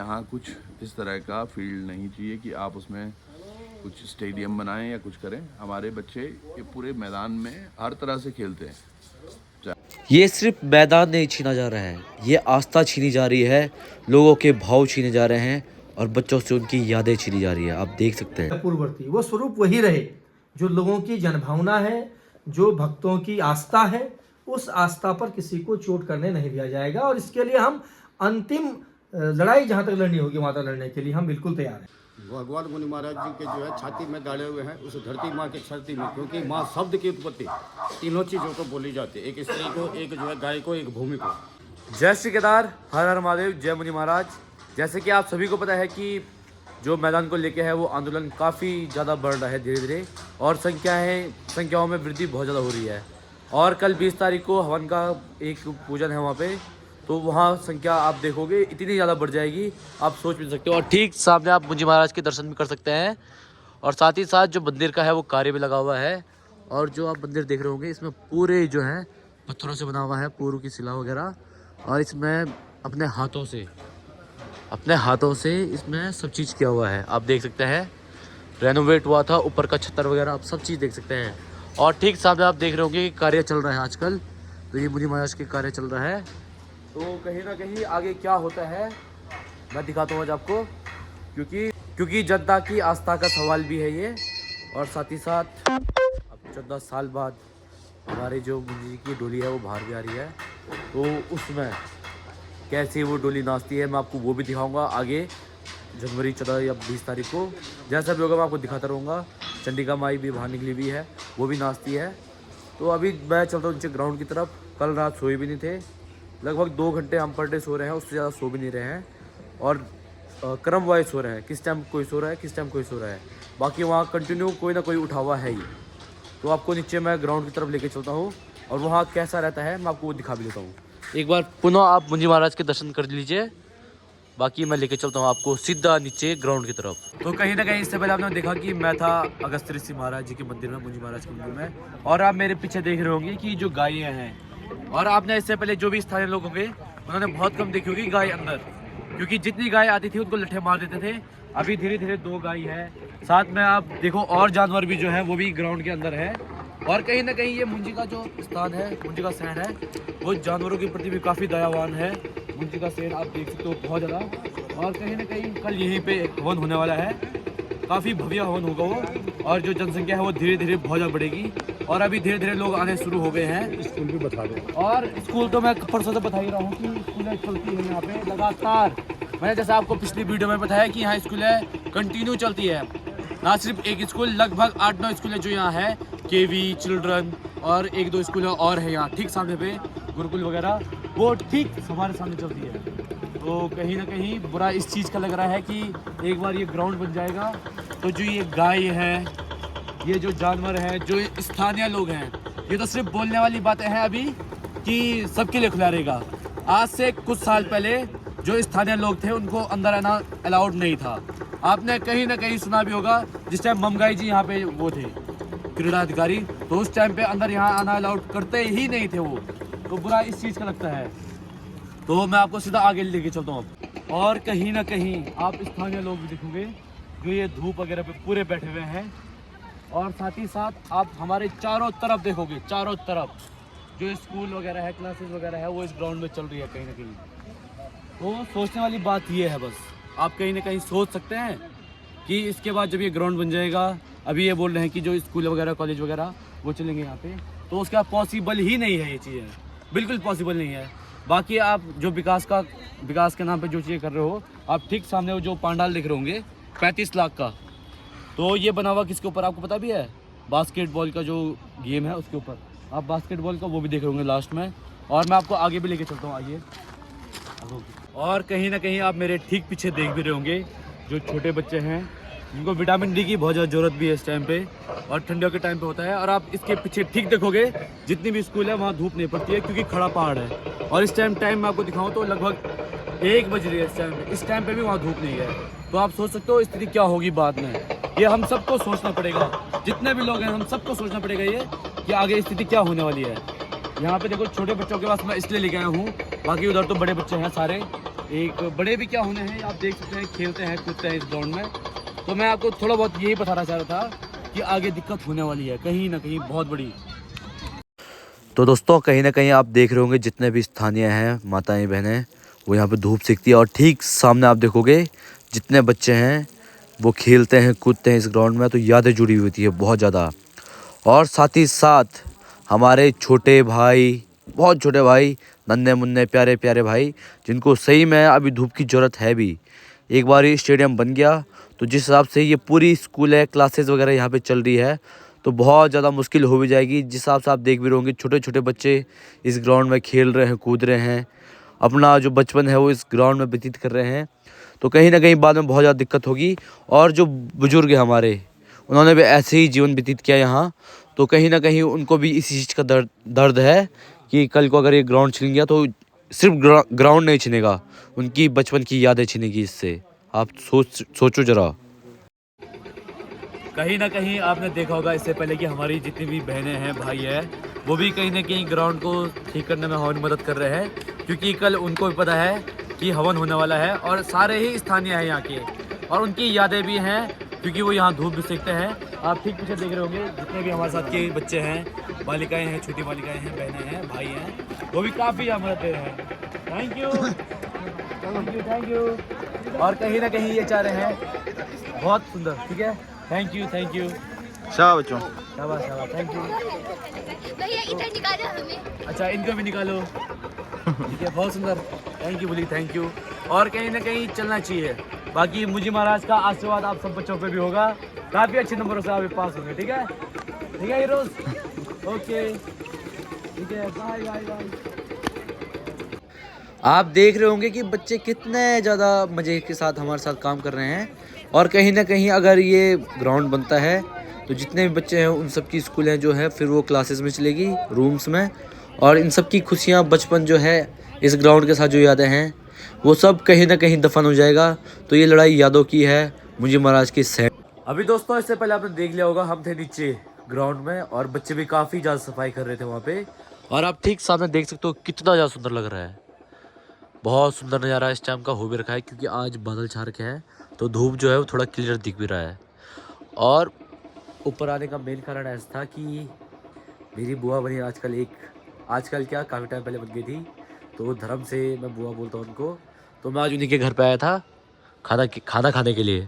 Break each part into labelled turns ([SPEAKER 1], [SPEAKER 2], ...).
[SPEAKER 1] यहाँ कुछ इस तरह का फील्ड नहीं चाहिए कि आप उसमें कुछ स्टेडियम बनाएं या कुछ करें। हमारे बच्चे ये पूरे मैदान में हर तरह से खेलते हैं।
[SPEAKER 2] ये सिर्फ मैदान नहीं छीना जा रहा है, ये आस्था छीनी जा रही है, लोगों के भाव छीने जा रहे हैं और बच्चों से उनकी यादें छीनी जा रही है। आप देख सकते हैं।
[SPEAKER 3] पूर्ववर्ती वो स्वरूप वही रहे जो लोगों की जनभावना है, जो भक्तों की आस्था है, उस आस्था पर किसी को चोट करने नहीं दिया जाएगा। और इसके लिए हम अंतिम लड़ाई जहां तक लड़नी होगी माता लड़ने के लिए हम बिल्कुल तैयार हैं।
[SPEAKER 4] भगवान मुनि महाराज जी के जो है छाती में गाड़े हुए हैं उस धरती माँ के छाती में, क्योंकि माँ शब्द की उत्पत्ति तीनों चीज़ों को बोली जाती है, एक स्त्री को, एक जो है गाय को, एक भूमि को।
[SPEAKER 2] जय श्री केदार, हर हर महादेव, जय मुनि महाराज। जैसे कि आप सभी को पता है कि जो मैदान को लेके है वो आंदोलन काफ़ी ज़्यादा बढ़ रहा है धीरे धीरे, और संख्याओं में वृद्धि बहुत ज़्यादा हो रही है। और कल 20 तारीख को हवन का एक पूजन है वहाँ पे, तो वहाँ संख्या आप देखोगे इतनी ज़्यादा बढ़ जाएगी, आप सोच भी सकते हो। और ठीक सामने आप मुनि महाराज के दर्शन भी कर सकते हैं, और साथ ही साथ जो मंदिर का है वो कार्य भी लगा हुआ है। और जो आप मंदिर देख रहे होंगे इसमें पूरे जो है पत्थरों से बना हुआ है, पूर्व की शिला वगैरह, और इसमें अपने हाथों से इसमें सब चीज़ किया हुआ है। आप देख सकते हैं रेनोवेट हुआ था, ऊपर का छत्तर वगैरह आप सब चीज़ देख सकते हैं। और ठीक सामने आप देख रहे होंगे कि कार्य चल रहा है आजकल, तो ये मुनि महाराज के कार्य चल रहा है। तो कहीं ना कहीं आगे क्या होता है मैं दिखाता हूँ आज आपको, क्योंकि जनता की आस्था का सवाल भी है ये। और साथ ही साथ अब 14 साल बाद हमारे जो मुनि जी की डोली है वो बाहर भी आ रही है, तो उसमें कैसे वो डोली नाचती है मैं आपको वो भी दिखाऊंगा आगे, जनवरी 14 या 20 तारीख को। जैसा भी होगा मैं आपको दिखाता रहूँगा। चंडिका माई भी बाहर निकली हुई है, वो भी नाचती है। तो अभी मैं चलता हूँ नीचे ग्राउंड की तरफ। कल रात सोए भी नहीं थे, लगभग 2 घंटे हम पर डे सो रहे हैं, उससे ज़्यादा सो भी नहीं रहे हैं, और क्रम वाइज सो रहे हैं, किस टाइम कोई सो रहा है, किस टाइम कोई सो रहा है। बाकी वहाँ कंटिन्यू कोई ना कोई उठा हुआ है ही। तो आपको नीचे मैं ग्राउंड की तरफ लेके चलता हूँ, और वहाँ कैसा रहता है मैं आपको वो दिखा भी देता हूँ। एक बार पुनः आप मुनि महाराज के दर्शन कर लीजिए, बाकी मैं लेके चलता हूँ आपको सीधा नीचे ग्राउंड की तरफ। तो कहीं ना कहीं इससे पहले आपने देखा कि मैं था अगस्त्य ऋषि महाराज जी के मंदिर में, मुनि महाराज के मंदिर में, और आप मेरे पीछे देख रहे होंगे कि जो गायें हैं, और आपने इससे पहले जो भी स्थानीय लोग होंगे उन्होंने बहुत कम देखी होगी गाय अंदर, क्योंकि जितनी गाय आती थी उनको लट्ठे मार देते थे। अभी धीरे धीरे 2 गाय है, साथ में आप देखो और जानवर भी जो है वो भी ग्राउंड के अंदर है। और कहीं ना कहीं ये मुंजी का जो स्थान है, मुंजी का शहर है, वो जानवरों के प्रति भी काफ़ी दयावान है। मुंजी का शहर आप देख सकते हो बहुत ज़्यादा। और कहीं ना कहीं कल यहीं पे हवन होने वाला है, काफ़ी भव्य हवन होगा वो, और जो जनसंख्या है वो धीरे धीरे बहुत ज़्यादा बढ़ेगी। और अभी धीरे धीरे लोग आने शुरू हो गए हैं।
[SPEAKER 4] स्कूल भी बता दो।
[SPEAKER 2] और स्कूल तो मैं परसों से बता ही रहा हूँ कि स्कूलें चलती है यहाँ पे लगातार। मैंने जैसा आपको पिछली वीडियो में बताया कि यहाँ स्कूलें कंटिन्यू चलती है, ना सिर्फ एक स्कूल, लगभग 8-9 स्कूलें जो यहाँ है, केवी, चिल्ड्रन, और 1-2 स्कूलें और है यहाँ ठीक सामने पे, गुरुकुल वगैरह, वो ठीक हमारे सामने चलती है। तो कहीं ना कहीं बुरा इस चीज़ का लग रहा है कि एक बार ये ग्राउंड बन जाएगा तो जो ये गाय है, ये जो जानवर है, जो स्थानीय लोग हैं, ये तो सिर्फ बोलने वाली बातें हैं अभी कि सबके लिए खुला रहेगा। आज से कुछ साल पहले जो स्थानीय लोग थे उनको अंदर आना अलाउड नहीं था। आपने कहीं ना कहीं सुना भी होगा, जिस टाइम ममगाई जी यहाँ पे वो थे क्रीड़ा अधिकारी, तो उस टाइम पे अंदर यहाँ आना अलाउड करते ही नहीं थे वो। तो बुरा इस चीज़ का लगता है। तो मैं आपको सीधा आगे लेके चलता हूँ। और कहीं ना कहीं आप स्थानीय लोग भी देखोगे जो ये धूप वगैरह पे पूरे बैठे हुए हैं। और साथ ही साथ आप हमारे चारों तरफ देखोगे, चारों तरफ जो स्कूल वगैरह है, क्लासेस वगैरह है, वो इस ग्राउंड में चल रही है कहीं ना कहीं। तो सोचने वाली बात ये है, बस आप कहीं ना कहीं सोच सकते हैं कि इसके बाद जब ये ग्राउंड बन जाएगा, अभी ये बोल रहे हैं कि जो स्कूल वगैरह, कॉलेज वगैरह वो चलेंगे यहाँ पे, तो उसका पॉसिबल ही नहीं है, ये चीज़ें बिल्कुल पॉसिबल नहीं है। बाकी आप जो विकास के नाम पे जो चीज़ें कर रहे हो, आप ठीक सामने वो जो पांडाल देख रहे होंगे 35 लाख का, तो ये बना हुआ किसके ऊपर आपको पता भी है? बास्केटबॉल का जो गेम है उसके ऊपर। आप बास्केटबॉल का वो भी देख रहे होंगे लास्ट में। और मैं आपको आगे भी लेके चलता हूँ, आइए। और कहीं ना कहीं आप मेरे ठीक पीछे देख भी रहे होंगे जो छोटे बच्चे हैं, जिनको विटामिन डी की बहुत ज़्यादा ज़रूरत भी है इस टाइम पे, और ठंडियों के टाइम पे होता है। और आप इसके पीछे ठीक देखोगे जितनी भी स्कूल है वहाँ धूप नहीं पड़ती है, क्योंकि खड़ा पहाड़ है। और इस टाइम मैं आपको दिखाऊँ तो लगभग 1 बज रही है इस टाइम पे भी वहाँ धूप नहीं है। तो आप सोच सकते हो स्थिति क्या होगी बाद में। ये हम सबको सोचना पड़ेगा, जितने भी लोग हैं हम सबको सोचना पड़ेगा ये कि आगे स्थिति क्या होने वाली है। यहाँ पे देखो छोटे बच्चों के पास मैं इसलिए लेके आया हूँ, बाकी उधर तो बड़े बच्चे हैं सारे, एक बड़े भी क्या होने हैं, आप देख सकते हैं खेलते हैं कूदते हैं इस ग्राउंड में। तो मैं आपको थोड़ा बहुत यही बताना चाह रहा था कि आगे दिक्कत होने वाली है कहीं ना कहीं बहुत बड़ी।
[SPEAKER 5] तो दोस्तों कहीं ना कहीं आप देख रहे होंगे जितने भी स्थानीय हैं माताएं बहनें वो यहाँ पे धूप सेकती है, और ठीक सामने आप देखोगे जितने बच्चे हैं वो खेलते हैं कूदते हैं इस ग्राउंड में, तो यादें जुड़ी हुई होती है बहुत ज़्यादा। और साथ ही साथ हमारे छोटे भाई, बहुत छोटे भाई, नन्हे मुन्ने प्यारे प्यारे भाई, जिनको सही में अभी धूप की ज़रूरत है भी। एक बार ये स्टेडियम बन गया तो जिस हिसाब से ये पूरी स्कूल है, क्लासेस वगैरह यहाँ पे चल रही है, तो बहुत ज़्यादा मुश्किल हो भी जाएगी। जिस हिसाब से आप देख भी रहे होंगे छोटे छोटे बच्चे इस ग्राउंड में खेल रहे हैं, कूद रहे हैं, अपना जो बचपन है वो इस ग्राउंड में व्यतीत कर रहे हैं, तो कहीं ना कहीं बाद में बहुत ज़्यादा दिक्कत होगी। और जो बुज़ुर्ग हैं हमारे, उन्होंने भी ऐसे ही जीवन व्यतीत किया यहाँ, तो कहीं ना कहीं उनको भी इसी चीज़ का दर्द है कि कल को अगर ये ग्राउंड छिन गया तो सिर्फ ग्राउंड नहीं छिनेगा, उनकी बचपन की यादें छिनेगी इससे। आप सोचो ज़रा।
[SPEAKER 2] कहीं ना कहीं आपने देखा होगा इससे पहले कि हमारी जितनी भी बहनें हैं भाई हैं वो भी कहीं ना कहीं ग्राउंड को ठीक करने में हमारी मदद कर रहे हैं, क्योंकि कल उनको भी पता है कि हवन होने वाला है और सारे ही स्थानीय हैं यहाँ के, और उनकी यादें भी हैं क्योंकि वो यहाँ धूप भी सेकते हैं। आप ठीक पीछे देख रहे होंगे जितने भी हमारे साथ के बच्चे हैं, बालिकाएँ हैं, छोटी बालिकाएँ हैं, बहनें हैं, भाई हैं, वो भी काफ़ी यहाँ मदद दे रहे हैं। Thank you thank you thank you. और कहीं ना कहीं ये चाह रहे हैं बहुत सुंदर, ठीक है, थैंक यू
[SPEAKER 6] शाबाश बच्चों,
[SPEAKER 2] शाबाश शाबाश, थैंक यू।
[SPEAKER 7] भैया इधर निकालो हमें।
[SPEAKER 2] अच्छा इनको भी निकालो, ठीक है, बहुत सुंदर, थैंक यू बोली, थैंक यू। और कहीं ना कहीं चलना चाहिए। बाकी मुझे महाराज का आशीर्वाद आप सब बच्चों पे भी होगा, काफ़ी अच्छे नंबरों से आप पास होंगे, ठीक है, ठीक है हीरोज, ओके, ठीक है, बाय बाय बाय।
[SPEAKER 5] आप देख रहे होंगे कि बच्चे कितने ज़्यादा मज़े के साथ हमारे साथ काम कर रहे हैं, और कहीं ना कहीं अगर ये ग्राउंड बनता है तो जितने भी बच्चे हैं उन सब की स्कूलें जो है फिर वो क्लासेस में चलेगी, रूम्स में, और इन सब की खुशियाँ, बचपन जो है इस ग्राउंड के साथ जो यादें हैं वो सब कहीं ना कहीं दफन हो जाएगा। तो ये लड़ाई यादों की है, मुझे महाराज की सैर।
[SPEAKER 2] अभी दोस्तों इससे पहले आपने देख लिया होगा हम थे नीचे ग्राउंड में और बच्चे भी काफ़ी ज़्यादा सफाई कर रहे थे वहाँ पे, और आप ठीक सामने देख सकते हो कितना ज़्यादा सुंदर लग रहा है। बहुत सुंदर नज़ारा इस टाइम का हो भी रखा है क्योंकि आज बादल छा रखे हैं, तो धूप जो है वो थोड़ा क्लियर दिख भी रहा है। और ऊपर आने का मेन कारण ऐसा था कि मेरी बुआ बनी आजकल क्या काफ़ी टाइम पहले बन गई थी, तो धर्म से मैं बुआ बोलता हूँ उनको। तो मैं आज उन्हीं के घर पे आया था खाना खाने के लिए,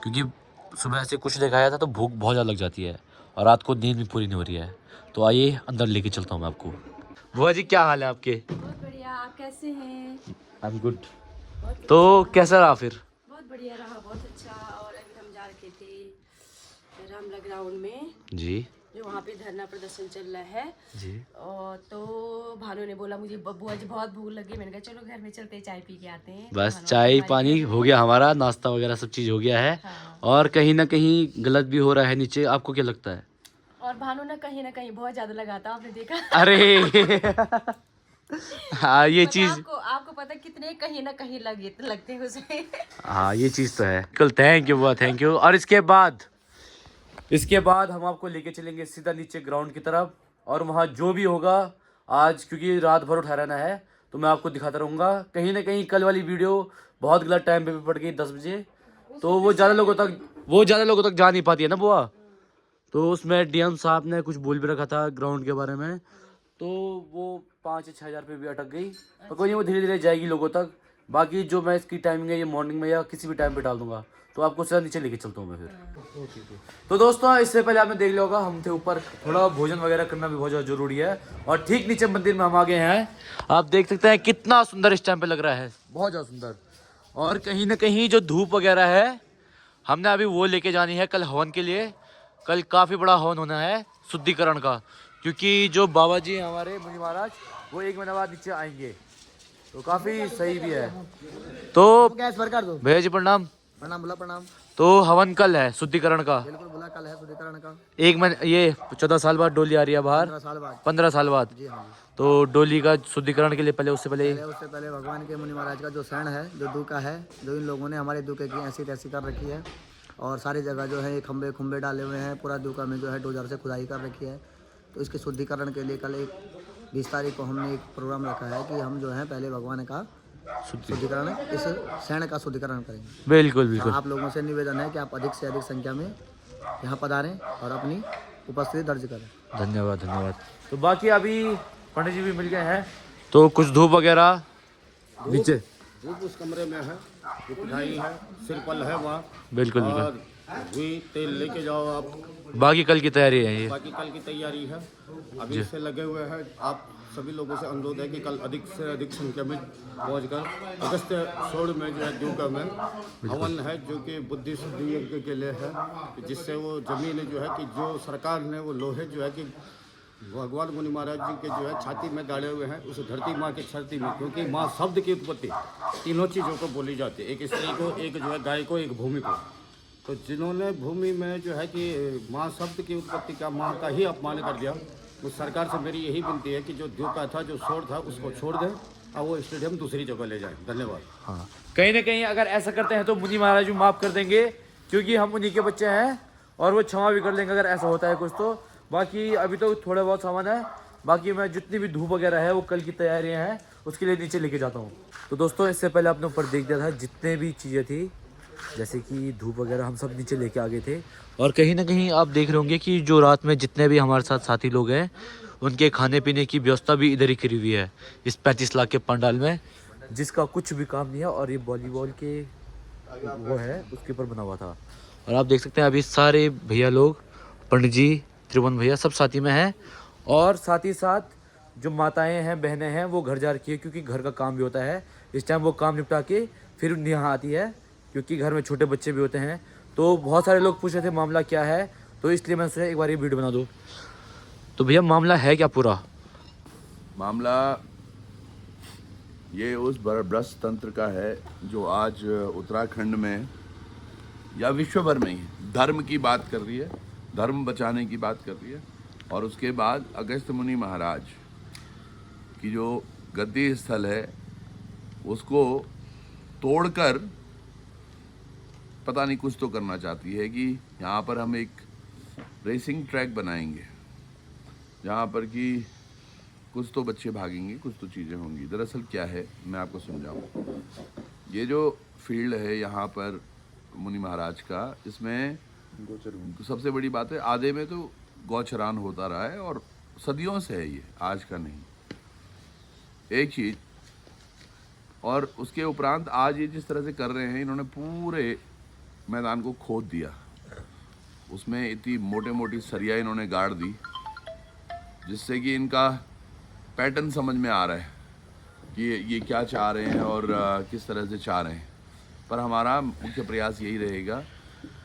[SPEAKER 2] क्योंकि सुबह से कुछ नहीं खाया था तो भूख बहुत ज़्यादा लग जाती है और रात को नींद भी पूरी नहीं हो रही है। तो आइए अंदर लेके चलता हूँ मैं आपको। बुआ जी क्या हाल है आपके?
[SPEAKER 7] बहुत बढ़िया, आप कैसे हैं?
[SPEAKER 5] I am good. तो कैसा रहा फिर?
[SPEAKER 7] बहुत बढ़िया रहा, बहुत अच्छा। और अभी हम जा रखे थे रामला ग्राउंड में
[SPEAKER 5] जी,
[SPEAKER 7] जो वहाँ पे धरना प्रदर्शन चल रहा है
[SPEAKER 5] जी।
[SPEAKER 7] और तो भानु ने बोला मुझे बुआ जी बहुत भूख लगी, मैंने कहा चलो घर में चलते हैं, चाय पी के आते हैं।
[SPEAKER 5] बस
[SPEAKER 7] भानु
[SPEAKER 5] चाय
[SPEAKER 7] हमारे
[SPEAKER 5] पानी
[SPEAKER 7] घर
[SPEAKER 5] हो गया, हमारा नाश्ता वगैरह सब चीज़ हो गया है।
[SPEAKER 7] हाँ।
[SPEAKER 5] और कहीं ना कहीं गलत भी हो रहा है नीचे, आपको क्या लगता है?
[SPEAKER 7] और भानु ना कहीं बहुत ज्यादा लगाता, आपने देखा?
[SPEAKER 5] अरे हाँ ये चीज़,
[SPEAKER 7] आपको पता कितने कहीं ना कहीं लगते हैं उसे।
[SPEAKER 5] हाँ ये चीज़ तो है। कल थैंक यू बुआ, थैंक यू। और इसके बाद हम आपको लेके चलेंगे सीधा नीचे ग्राउंड की तरफ, और वहाँ जो भी होगा आज, क्योंकि रात भर उठा रहना है, तो मैं आपको दिखाता रहूँगा। कहीं ना कहीं कल वाली वीडियो बहुत गलत टाइम पे भी पड़ गई 10 बजे, तो वो ज़्यादा लोगों तक जा नहीं पाती है ना बुआ। तो उसमें डीएम साहब ने कुछ बोल भी रखा था ग्राउंड के बारे में, तो वो 5 या 6 हज़ार पे भी अटक गई। तो कोई नहीं, वो धीरे धीरे जाएगी लोगों तक। बाकी जो मैं इसकी टाइमिंग है ये मॉर्निंग में या किसी भी टाइम पे डाल दूंगा, तो आपको सीधा नीचे लेके चलता हूँ मैं फिर। तो दोस्तों इससे पहले आपने देख लिया होगा हम थे ऊपर, थोड़ा भोजन वगैरह करना भी बहुत ज़्यादा जरूरी है। और ठीक नीचे मंदिर में हम आ गए हैं, आप देख सकते हैं कितना सुंदर इस टाइम पे लग रहा है, बहुत ज़्यादा सुंदर। और कहीं ना कहीं जो धूप वगैरह है हमने अभी वो लेके जानी है कल हवन के लिए। कल काफ़ी बड़ा हवन होना है शुद्धिकरण का, क्योंकि जो बाबा जी हैं हमारे मुनि महाराज, वो 1 महीने बाद नीचे आएंगे, तो काफ़ी सही भी है। तो भैया जी प्रणाम।
[SPEAKER 3] प्रणाम, बोला प्रणाम।
[SPEAKER 5] तो हवन कल है शुद्धिकरण का,
[SPEAKER 3] बिल्कुल बोला, कल है शुद्धिकरण का।
[SPEAKER 5] 1 महीने, ये 14 साल बाद डोली आ रही है बाहर,
[SPEAKER 3] 15 साल बाद।
[SPEAKER 5] 15 साल बाद।
[SPEAKER 3] जी हाँ।
[SPEAKER 5] तो डोली का शुद्धिकरण के लिए उससे पहले
[SPEAKER 3] भगवान के मुनि महाराज का जो शरण है, जो दुका है, जो इन लोगों ने हमारे दुके की ऐसी तैसी कर रखी है, और सारी जगह जो है खंबे डाले हुए हैं, पूरा दुका में जो है डोजर से खुदाई कर रखी है। तो इसके शुद्धिकरण के लिए कल 20 तारीख को हमने एक प्रोग्राम रखा है कि हम जो है पहले भगवान का
[SPEAKER 6] शुद्धिकरण, इस शहर का शुद्धिकरण करेंगे।
[SPEAKER 5] बिल्कुल बिल्कुल।
[SPEAKER 6] आप लोगों से निवेदन है कि आप अधिक से अधिक संख्या में यहाँ पधारें और अपनी उपस्थिति दर्ज करें।
[SPEAKER 5] धन्यवाद धन्यवाद। तो बाकी अभी पंडित जी भी मिल गए हैं, तो कुछ धूप वगैरह नीचे।
[SPEAKER 4] धूप उस कमरे में है, मिठाई है, सिरपल है वहाँ।
[SPEAKER 5] बिल्कुल
[SPEAKER 4] और
[SPEAKER 5] बिल्कुल।
[SPEAKER 4] घी तेल लेके जाओ आप।
[SPEAKER 5] बाकी कल की तैयारी है ये।
[SPEAKER 4] बाकी कल की तैयारी है, अभी से लगे हुए हैं। आप सभी लोगों से अनुरोध है कि कल अधिक से अधिक संख्या में पहुंचकर अगस्त सोड़ में जो है द्यूका में हवन है, जो कि बुद्धि शुद्धि यज्ञ के लिए है, जिससे वो जमीन जो है कि जो सरकार ने वो लोहे जो है कि भगवान मुनि महाराज जी के जो है छाती में गाड़े हुए हैं, उस धरती माँ की छाती में, क्योंकि माँ शब्द की उत्पत्ति तीनों चीज़ों को बोली जाती है, एक स्त्री को, एक जो है गाय को, एक भूमि को। तो जिन्होंने भूमि में जो है कि माँ शब्द की उत्पत्ति का, माँ का ही अपमान कर दिया, तो सरकार से मेरी यही विनती है कि जो द्यूका था, जो शोर था, उसको छोड़ दें और वो स्टेडियम दूसरी जगह ले जाएं। धन्यवाद।
[SPEAKER 5] हाँ, कहीं ना कहीं अगर ऐसा करते हैं तो मुनि महाराज भी माफ़ कर देंगे, क्योंकि हम उन्हीं के बच्चे हैं, और वो क्षमा भी कर लेंगे अगर ऐसा होता है कुछ तो। बाकी अभी तो थोड़ा बहुत सामान है, बाकी मैं जितनी भी धूप वगैरह है वो कल की तैयारियां हैं, उसके लिए नीचे लेके जाता हूँ। तो दोस्तों, इससे पहले आपने ऊपर देख दिया था जितने भी चीज़ें थी, जैसे कि धूप वगैरह, हम सब नीचे लेके आ गए थे। और कहीं ना कहीं आप देख रहे होंगे कि जो रात में जितने भी हमारे साथ साथी लोग हैं, उनके खाने पीने की व्यवस्था भी इधर ही करी हुई है, इस 35 लाख के पंडाल में, जिसका कुछ भी काम नहीं है। और ये वॉलीबॉल के वो है, उसके ऊपर बना हुआ था। और आप देख सकते हैं अभी सारे भैया लोग, पंडित जी, त्रिभुवन भैया, सब साथी में हैं। और साथ ही साथ जो माताएं हैं, बहनें हैं, वो घर जा रखी है, क्योंकि घर का काम भी होता है। इस टाइम वो काम निपटा के फिर यहाँ आती है, क्योंकि घर में छोटे बच्चे भी होते हैं। तो बहुत सारे लोग पूछ रहे थे मामला क्या है, तो इसलिए मैंने सोचा एक बार ये वीडियो बना दूँ। तो भैया मामला है क्या पूरा?
[SPEAKER 1] मामला ये उस भ्रष्ट तंत्र का है जो आज उत्तराखंड में या विश्व भर में ही धर्म की बात कर रही है, धर्म बचाने की बात कर रही है। और उसके बाद अगस्त मुनि महाराज की जो गद्दी स्थल है, उसको तोड़कर पता नहीं कुछ तो करना चाहती है कि यहाँ पर हम एक रेसिंग ट्रैक बनाएंगे, जहाँ पर कि कुछ तो बच्चे भागेंगे, कुछ तो चीज़ें होंगी। दरअसल क्या है, मैं आपको समझाऊँ। ये जो फील्ड है यहाँ पर मुनि महाराज का, इसमें सबसे बड़ी बात है, आधे में तो गौचरान होता रहा है और सदियों से है, ये आज का नहीं। एक चीज़, और उसके उपरांत आज ये जिस तरह से कर रहे हैं, इन्होंने पूरे मैदान को खोद दिया, उसमें इतनी मोटे मोटी सरिया इन्होंने गाड़ दी, जिससे कि इनका पैटर्न समझ में आ रहा है कि ये क्या चाह रहे हैं और किस तरह से चाह रहे हैं। पर हमारा मुख्य प्रयास यही रहेगा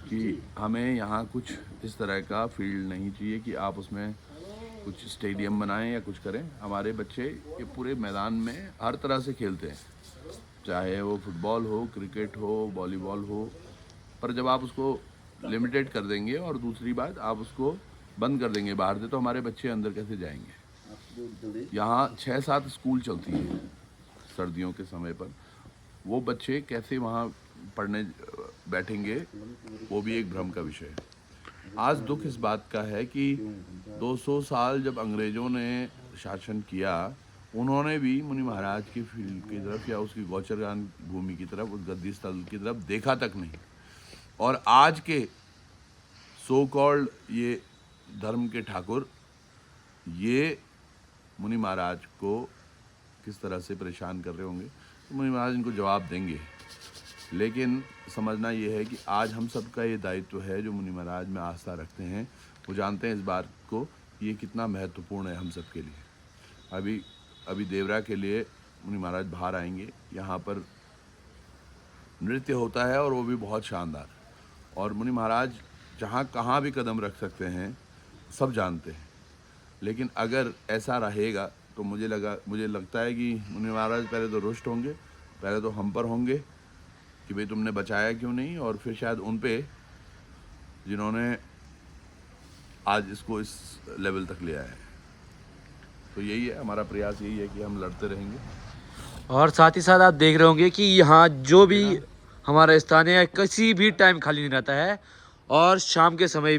[SPEAKER 1] कि हमें यहाँ कुछ इस तरह का फील्ड नहीं चाहिए कि आप उसमें कुछ स्टेडियम बनाएं या कुछ करें। हमारे बच्चे ये पूरे मैदान में हर तरह से खेलते हैं, चाहे वो फुटबॉल हो, क्रिकेट हो, वॉलीबॉल हो। पर जब आप उसको लिमिटेड कर देंगे और दूसरी बात आप उसको बंद कर देंगे बाहर से, तो हमारे बच्चे अंदर कैसे जाएंगे। यहाँ 6-7 स्कूल चलती है सर्दियों के समय पर, वो बच्चे कैसे वहाँ पढ़ने बैठेंगे, वो भी एक भ्रम का विषय है। आज दुख इस बात का है कि 200 साल जब अंग्रेज़ों ने शासन किया, उन्होंने भी मुनि महाराज की फील्ड की तरफ या उसकी गौचरगान भूमि की तरफ, उस गद्दी स्थल की तरफ देखा तक नहीं। और आज के सो कॉल्ड ये धर्म के ठाकुर, ये मुनि महाराज को किस तरह से परेशान कर रहे होंगे, तो मुनि महाराज इनको जवाब देंगे। लेकिन समझना ये है कि आज हम सबका ये दायित्व है, जो मुनि महाराज में आस्था रखते हैं, वो जानते हैं इस बात को ये कितना महत्वपूर्ण है हम सब के लिए। अभी देवरा के लिए मुनि महाराज बाहर आएंगे, यहाँ पर नृत्य होता है और वो भी बहुत शानदार। और मुनि महाराज जहाँ कहाँ भी कदम रख सकते हैं, सब जानते हैं। लेकिन अगर ऐसा रहेगा तो मुझे लगता है कि मुनि महाराज पहले तो रुष्ट होंगे, पहले तो हम पर होंगे कि भाई तुमने बचाया क्यों नहीं, और फिर शायद उन पे जिन्होंने आज इसको इस लेवल तक ले आया है। तो यही है हमारा प्रयास, यही है कि हम लड़ते रहेंगे।
[SPEAKER 5] और साथ ही साथ आप देख रहे होंगे कि यहाँ जो भी हमारा स्थान है, किसी भी टाइम खाली नहीं रहता है। और शाम के समय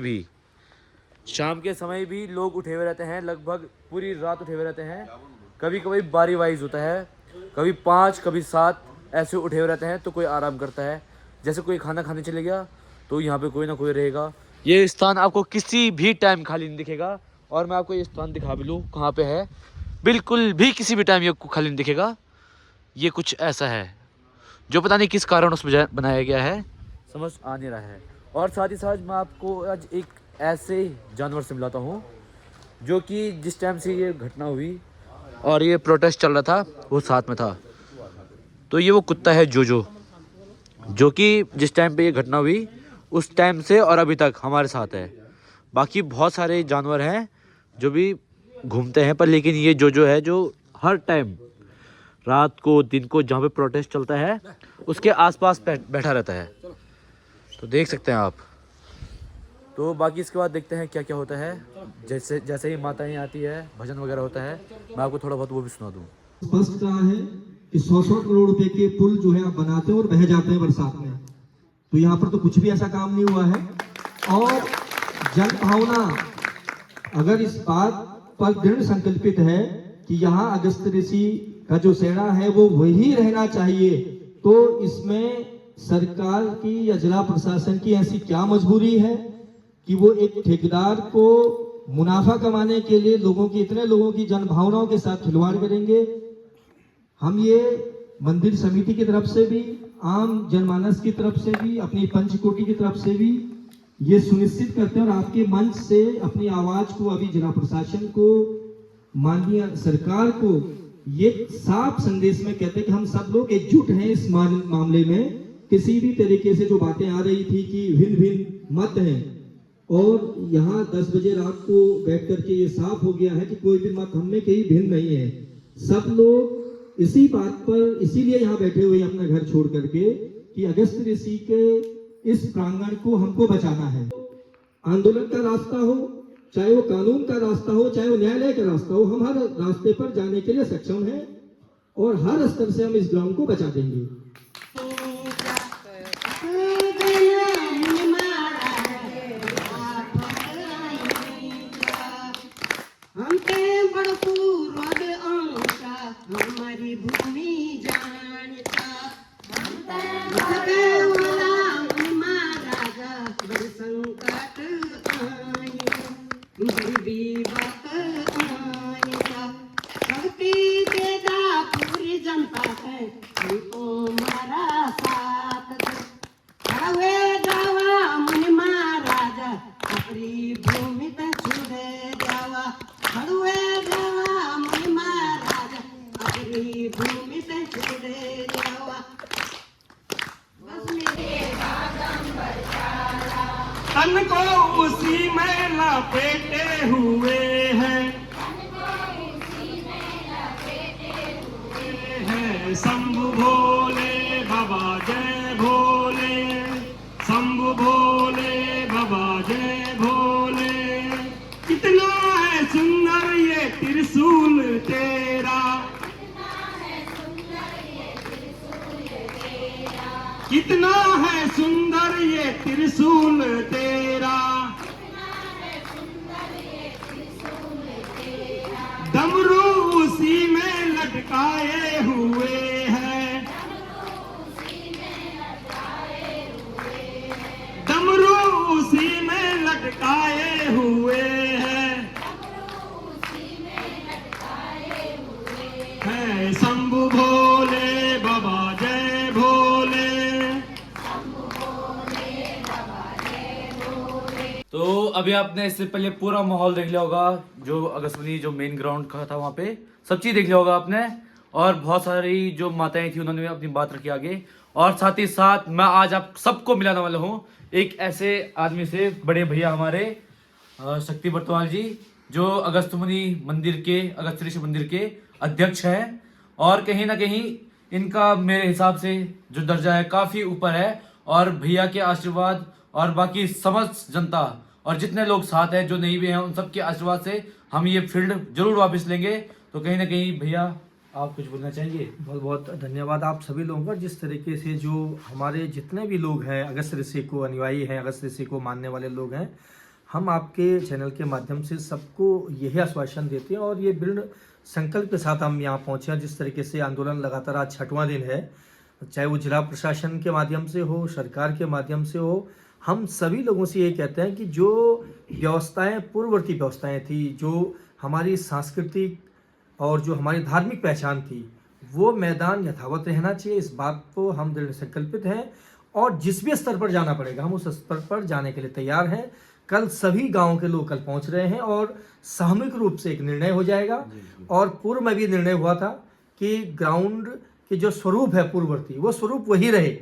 [SPEAKER 5] भी लोग उठे हुए रहते हैं, लगभग पूरी रात उठे हुए रहते हैं। कभी कभी बारी वाइज होता है, कभी 5 कभी 7 ऐसे उठे हुए रहते हैं, तो कोई आराम करता है। जैसे कोई खाना खाने चले गया तो यहाँ पे कोई ना कोई रहेगा। ये स्थान आपको किसी भी टाइम खाली नहीं दिखेगा। और मैं आपको ये स्थान दिखा भी लूँ कहाँ पे है, बिल्कुल भी किसी भी टाइम ये खाली नहीं दिखेगा। ये कुछ ऐसा है जो पता नहीं किस कारण उसमें बनाया गया है, समझ आ नहीं रहा है। और साथ ही साथ मैं आपको आज एक ऐसे जानवर से मिलाता हूँ जो कि जिस टाइम से ये घटना हुई और ये प्रोटेस्ट चल रहा था वो साथ में था। तो ये वो कुत्ता है जोजो, जो कि जिस टाइम पे ये घटना हुई उस टाइम से और अभी तक हमारे साथ है। बाकी बहुत सारे जानवर हैं जो भी घूमते हैं, पर लेकिन ये जोजो है जो हर टाइम रात को दिन को जहाँ पे प्रोटेस्ट चलता है उसके आसपास बैठा रहता है। तो देख सकते हैं आप। तो बाकी इसके बाद देखते हैं क्या क्या होता है। जैसे जैसे ही माताएं आती है, भजन वगैरह होता है, मैं आपको थोड़ा बहुत वो भी सुना दूँ।
[SPEAKER 3] स्पष्ट कहा है कि 100 करोड़ रुपए के पुल जो है आप बनाते हो और बह जाते हैं बरसात में। तो यहाँ पर तो कुछ भी ऐसा काम नहीं हुआ है। और जन भावना अगर इस बात पर दृढ़ संकल्पित है कि यहाँ अगस्त ऋषि का जो सेना है वो वही रहना चाहिए, तो इसमें सरकार की या जिला प्रशासन की ऐसी क्या मजबूरी है कि वो एक ठेकेदार को मुनाफा कमाने के लिए इतने लोगों की जन भावनाओं के साथ खिलवाड़ करेंगे। हम ये मंदिर समिति की तरफ से भी, आम जनमानस की तरफ से भी, अपनी पंचकोटि की तरफ से भी ये सुनिश्चित करते हैं और आपके मंच से अपनी आवाज को अभी जिला प्रशासन को, माननीय सरकार को ये साफ संदेश में कहते हैं कि हम सब लोग एकजुट हैं इस मामले में। किसी भी तरीके से जो बातें आ रही थी कि भिन्न भिन्न मत हैं, और यहाँ 10 बजे रात को बैठ करके ये साफ हो गया है कि कोई भी मत हम में कहीं भिन्न नहीं है। सब लोग इसी बात पर इसीलिए यहाँ बैठे हुए हैं अपना घर छोड़ करके कि अगस्त ऋषि के इस प्रांगण को हमको बचाना है। आंदोलन का रास्ता हो, चाहे वो कानून का रास्ता हो, चाहे वो न्यायालय का रास्ता हो, हम हर रास्ते पर जाने के लिए सक्षम हैं और हर स्तर से हम इस ग्राउंड को बचा देंगे।
[SPEAKER 8] हमारी भूमि जानता महाराजा बड़ संकट भक्ति देदा पूरी जनता है हमको मारा साथ हवे जावा मुनि महाराजा अपनी भूमि पे छुड़े जावा हवे जावा मुनि महाराजा अपनी भूमि पे छुड़े जावा।
[SPEAKER 3] तन को उसी में लपेटे हुए हैं, शंभु भोले बाबा जय भोले, शंभु भोले बाबा जय भोले। कितना है सुंदर ये त्रिशूल तेरा, कितना है सुंदर ये त्रिशूल तेरा, डमरू उसी में लटकाए हुए हैं, डमरू उसी में लटकाए हुए हैं, है शंभु भोले बाबा जय भोले।
[SPEAKER 5] तो अभी आपने इससे पहले पूरा माहौल देख लिया होगा, जो अगस्तमनी जो मेन ग्राउंड का था वहाँ पे सब चीज़ देख लिया होगा आपने। और बहुत सारी जो माताएं थी उन्होंने अपनी बात रखी आगे। और साथ ही साथ मैं आज आप सबको मिलाने वाला हूँ एक ऐसे आदमी से, बड़े भैया हमारे शक्ति बर्तवाल जी, जो अगस्तमुनि मंदिर के, अगस्त ऋषि मंदिर के अध्यक्ष हैं। और कहीं ना कहीं इनका मेरे हिसाब से जो दर्जा है काफ़ी ऊपर है। और भैया के आशीर्वाद और बाकी समस्त जनता और जितने लोग साथ हैं जो नहीं भी हैं उन सबके आशीर्वाद से हम ये फील्ड जरूर वापस लेंगे। तो कहीं ना कहीं भैया आप कुछ बोलना चाहेंगे?
[SPEAKER 3] बहुत बहुत धन्यवाद आप सभी लोगों का, जिस तरीके से जो हमारे जितने भी लोग हैं अगस्त ऋषि को अनुयायी हैं, अगस्त ऋषि को मानने वाले लोग हैं, हम आपके चैनल के माध्यम से सबको यही आश्वासन देते हैं और ये दृढ़ संकल्प के साथ हम यहाँ पहुँचे हैं। जिस तरीके से आंदोलन लगातार आज 6वां दिन है, चाहे वो जिला प्रशासन के माध्यम से हो, सरकार के माध्यम से हो, हम सभी लोगों से ये कहते हैं कि जो व्यवस्थाएं पूर्ववर्ती व्यवस्थाएं थी, जो हमारी सांस्कृतिक और जो हमारी धार्मिक पहचान थी, वो मैदान यथावत रहना चाहिए। इस बात को हम दृढ़ संकल्पित हैं और जिस भी स्तर पर जाना पड़ेगा हम उस स्तर पर जाने के लिए तैयार हैं। कल सभी गांवों के लोग कल पहुंच रहे हैं और सामूहिक रूप से एक निर्णय हो जाएगा। और पूर्व में भी निर्णय हुआ था कि ग्राउंड के जो स्वरूप है पूर्ववर्ती, वो स्वरूप वही रहे।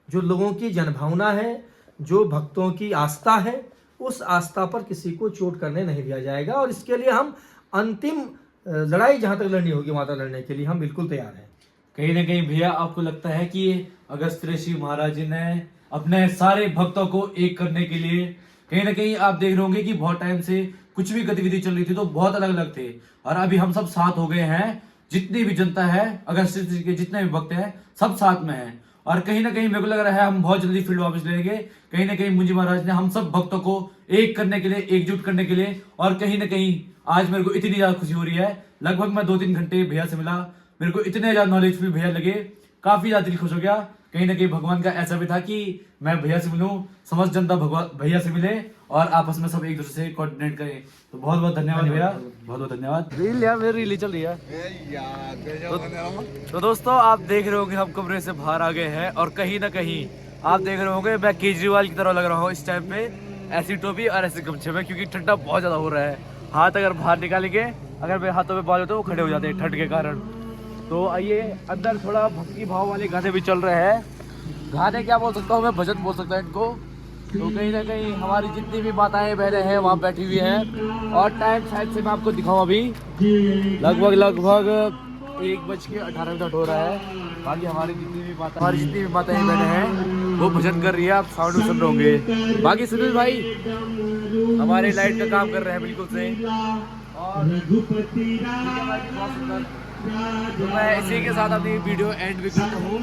[SPEAKER 3] जो लोगों की जनभावना है, जो भक्तों की आस्था है, उस आस्था पर किसी को चोट करने नहीं दिया जाएगा। और इसके लिए हम अंतिम लड़ाई जहाँ तक लड़नी होगी वहाँ तक लड़ने के लिए हम बिल्कुल तैयार हैं।
[SPEAKER 5] कहीं ना कहीं भैया आपको लगता है कि अगस्त ऋषि महाराज जी ने अपने सारे भक्तों को एक करने के लिए, कहीं ना कहीं आप देख रहे होंगे कि बहुत टाइम से कुछ भी गतिविधि चल रही थी तो बहुत अलग अलग थे, और अभी हम सब साथ हो गए हैं। जितनी भी जनता है, अगस्त ऋषि के जितने भी भक्त हैं, सब साथ में हैं। और कहीं ना कहीं मेरे को लग रहा है हम बहुत जल्दी फील्ड वापस लेंगे। कहीं ना कहीं मुंजी महाराज ने हम सब भक्तों को एक करने के लिए, एकजुट करने के लिए, और कहीं ना कहीं आज मेरे को इतनी ज्यादा खुशी हो रही है। लगभग मैं 2-3 घंटे भैया से मिला, मेरे को इतने ज्यादा नॉलेजफुल भैया लगे, काफी ज्यादा दिल खुश हो गया। कहीं ना कहीं भगवान का ऐसा भी था कि मैं भैया से मिलूं, समस्त जनता भगवान भैया से मिले और आपस में सब एक दूसरे से कोऑर्डिनेट करें। तो बहुत बहुत धन्यवाद भैया, बहुत बहुत धन्यवाद। रील यार मेरी रील चल रही है। तो दोस्तों आप देख रहे होंगे हम कमरे से बाहर आ गए हैं और कहीं ना कहीं आप देख रहे होंगे मैं केजरीवाल की तरह लग रहा हूँ इस टाइम पे, ऐसी टोपी और ऐसे गमछे में, क्योंकि ठंडा बहुत ज्यादा हो रहा है। हाथ अगर बाहर निकालेंगे, अगर मेरे हाथों में बाल होते तो वो खड़े हो जाते हैं ठंड के कारण। तो आइए अंदर थोड़ा भक्ति भाव वाले गाने भी चल रहे हैं। गाने क्या बोल सकता हूँ मैं, भजन बोल सकता है इनको। तो कहीं ना कहीं हमारी जितनी भी माताएं बहनें हैं वहाँ बैठी हुई हैं। और टाइम शायद से मैं आपको दिखाऊँ, अभी लगभग 1:18 हो रहा है। बाकी हमारी जितनी भी माताएं बहनें हैं वो भजन कर रही है, आप साउंड सुन रहे होंगे। बाकी सुनील भाई हमारे लाइट का काम कर रहे हैं बिल्कुल से। और तो मैं इसी के साथ अपनी वीडियो एंड भी करता हूँ।